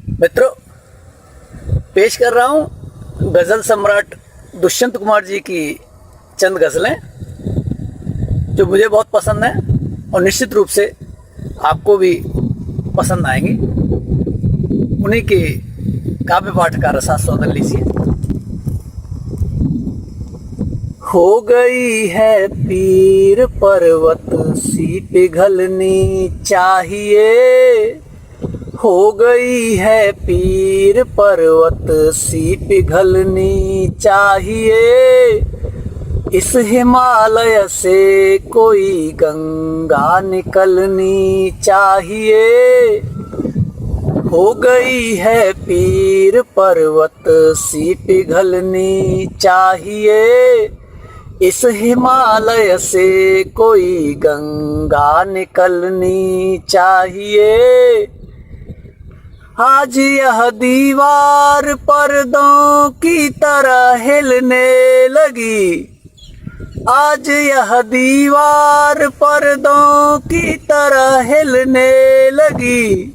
मित्रों, पेश कर रहा हूँ गज़ल सम्राट दुष्यंत कुमार जी की चंद गज़लें जो मुझे बहुत पसंद हैं और निश्चित रूप से आपको भी पसंद आएंगी। उन्हीं के काव्य पाठ का रसास्वादन लीजिए। हो गई है पीर पर्वत सी पिघलनी चाहिए, हो गई है पीर पर्वत सी पिघलनी चाहिए। इस हिमालय से कोई गंगा निकलनी चाहिए। हो गई है पीर पर्वत सी पिघलनी चाहिए। इस हिमालय से कोई गंगा निकलनी चाहिए। आज यह दीवार पर्दों की तरह हिलने लगी, आज यह दीवार पर्दों की तरह हिलने लगी।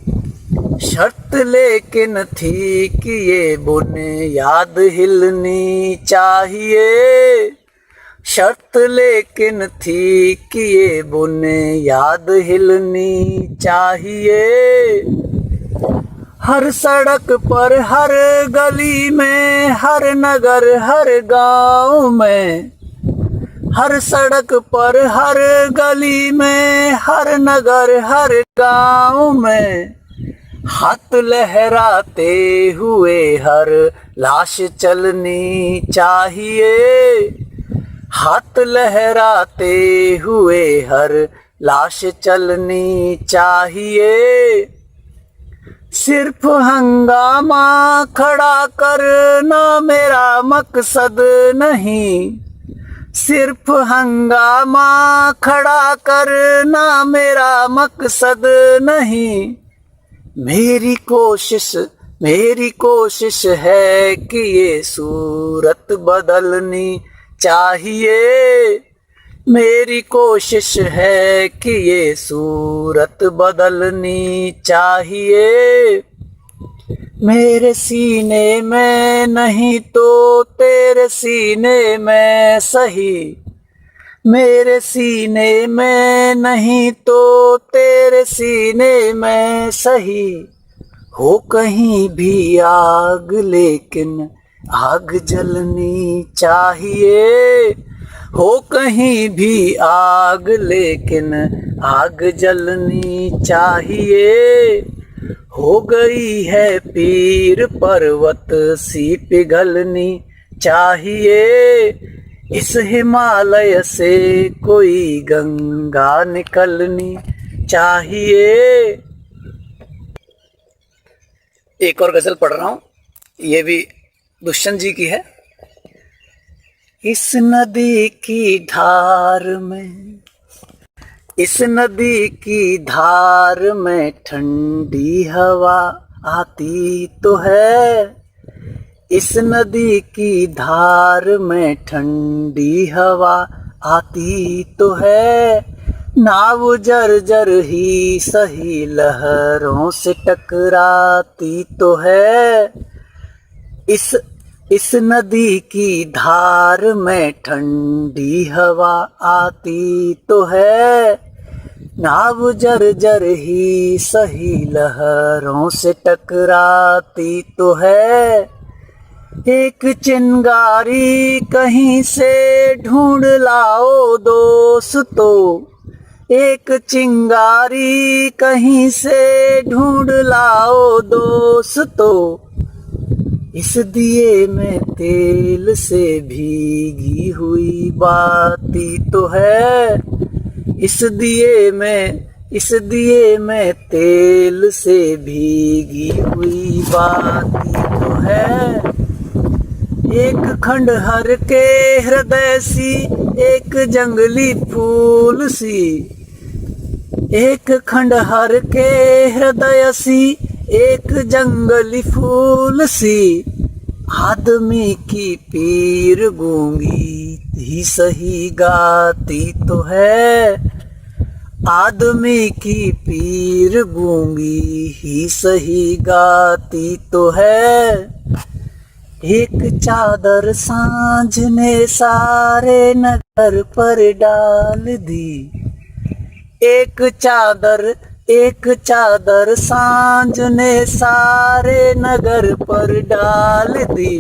शर्त लेकिन थी कि ये बुनियाद हिलनी चाहिए। शर्त लेकिन थी कि ये बुनियाद हिलनी चाहिए। हर सड़क पर, हर गली में, हर नगर, हर गांव में, हर सड़क पर, हर गली में, हर नगर, हर गांव में हाथ लहराते हुए हर लाश चलनी चाहिए। हाथ लहराते हुए हर लाश चलनी चाहिए। सिर्फ हंगामा खड़ा करना मेरा मकसद नहीं, सिर्फ हंगामा खड़ा करना मेरा मकसद नहीं। मेरी कोशिश है कि ये सूरत बदलनी चाहिए। मेरी कोशिश है कि ये सूरत बदलनी चाहिए। मेरे सीने में नहीं तो तेरे सीने में सही, मेरे सीने में नहीं तो तेरे सीने में सही। हो कहीं भी आग लेकिन आग जलनी चाहिए। हो कहीं भी आग लेकिन आग जलनी चाहिए। हो गई है पीर पर्वत सी पिघलनी चाहिए। इस हिमालय से कोई गंगा निकलनी चाहिए। एक और गजल पढ़ रहा हूँ, ये भी दुष्यंत जी की है। इस नदी की धार में, इस नदी की धार में ठंडी हवा आती तो है। इस नदी की धार में ठंडी हवा आती तो है। नाव जर्जर ही सही लहरों से टकराती तो है। इस नदी की धार में ठंडी हवा आती तो है। नाव जर्जर ही सही लहरों से टकराती तो है। एक चिंगारी कहीं से ढूंढ लाओ दोस्तों, एक चिंगारी कहीं से ढूंढ लाओ दोस्तों। इस दिए में तेल से भीगी हुई बाती तो है। इस दिए में तेल से भीगी हुई बाती तो है। एक खंडहर के हृदय सी, एक जंगली फूल सी, एक खंडहर के हृदय सी, एक जंगली फूल सी। आदमी की पीर गूंगी ही सही गाती तो है। आदमी की पीर गूंगी ही सही गाती तो है। एक चादर सांझ ने सारे नगर पर डाल दी। एक चादर सांझ ने सारे नगर पर डाल दी।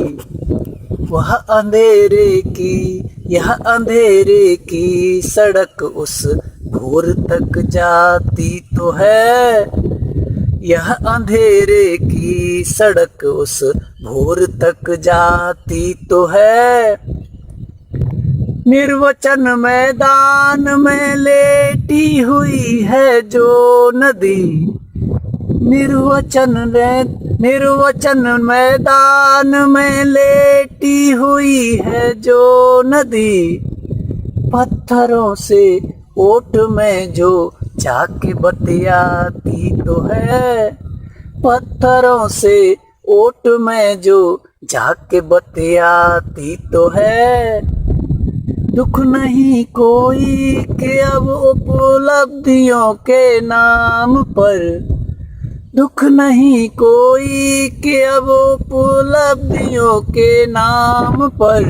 यह अंधेरे की सड़क उस भोर तक जाती तो है। यह अंधेरे की सड़क उस भोर तक जाती तो है। निर्वचन मैदान में लेटी हुई है जो नदी। निर्वचन मैदान में लेटी हुई है जो नदी। पत्थरों से ओट में जो जाके बतियाती तो है। पत्थरों से ओट में जो जाके बतियाती तो है। दुख नहीं कोई कि अब उपलब्धियों के नाम पर। दुख नहीं कोई कि अब उपलब्धियों के नाम पर।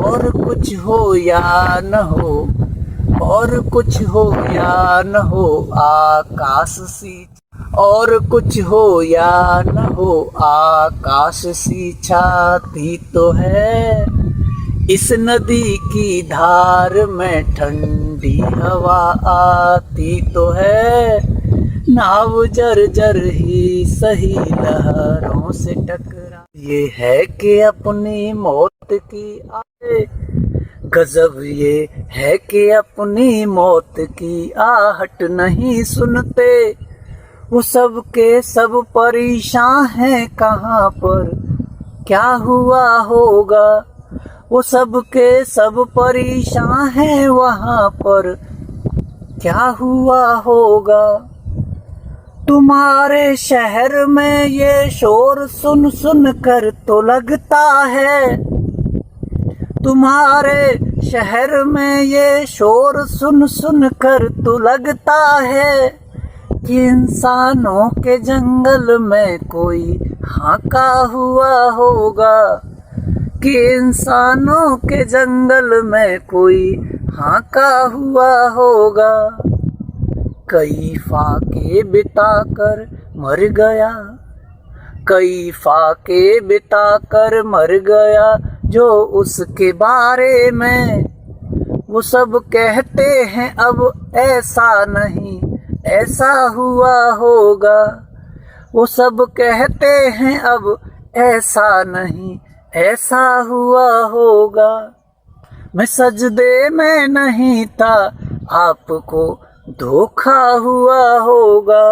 और कुछ हो या न हो, और कुछ हो या न हो आकाश सी। और कुछ हो या न हो आकाश सी छाती तो है। इस नदी की धार में ठंडी हवा आती तो है। नाव जर्जर ही सही लहरों से टकरा। ये है कि अपनी मौत की आए। गजब ये है कि अपनी मौत की आहट नहीं सुनते। वो सब के सब परेशान हैं कहाँ पर क्या हुआ होगा। वो सब के सब परेशान हैं वहाँ पर क्या हुआ होगा। तुम्हारे शहर में ये शोर सुन सुन कर तो लगता है। तुम्हारे शहर में ये शोर सुन सुन कर तो लगता है कि इंसानों के जंगल में कोई हाका हुआ होगा। कि इंसानों के जंगल में कोई हाका हुआ होगा। कई फाके बिताकर मर गया। कई फाके बिताकर मर गया जो उसके बारे में। वो सब कहते हैं अब ऐसा नहीं ऐसा हुआ होगा। वो सब कहते हैं अब ऐसा नहीं ऐसा हुआ होगा। मैं सजदे में नहीं था आपको धोखा हुआ होगा।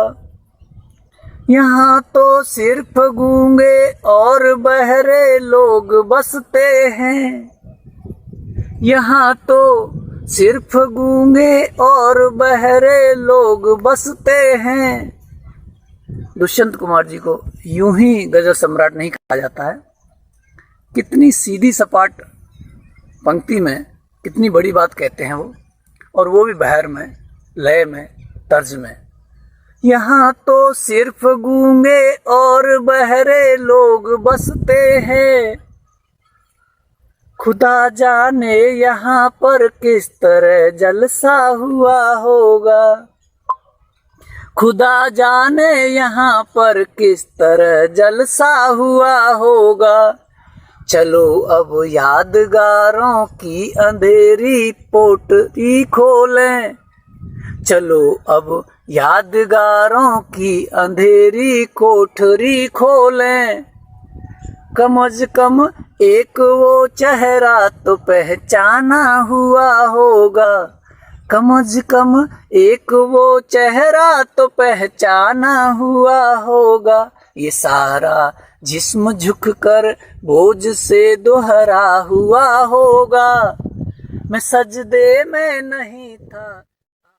यहाँ तो सिर्फ गूंगे और बहरे लोग बसते हैं। यहाँ तो सिर्फ गूंगे और बहरे लोग बसते हैं। दुष्यंत कुमार जी को यूं ही गजल सम्राट नहीं कहा जाता है। कितनी सीधी सपाट पंक्ति में कितनी बड़ी बात कहते हैं वो, और वो भी बहर में, लय में, तर्ज में। यहाँ तो सिर्फ गूंगे और बहरे लोग बसते हैं। खुदा जाने यहाँ पर किस तरह जलसा हुआ होगा। खुदा जाने यहाँ पर किस तरह जलसा हुआ होगा। चलो अब यादगारों की अंधेरी पोटली खोलें। चलो अब यादगारों की अंधेरी कोठरी खोलें। कम से कम एक वो चेहरा तो पहचाना हुआ होगा। कम से कम एक वो चेहरा तो पहचाना हुआ होगा। ये सारा जिस्म झुककर बोझ से दोहरा हुआ होगा। मैं सजदे में नहीं था।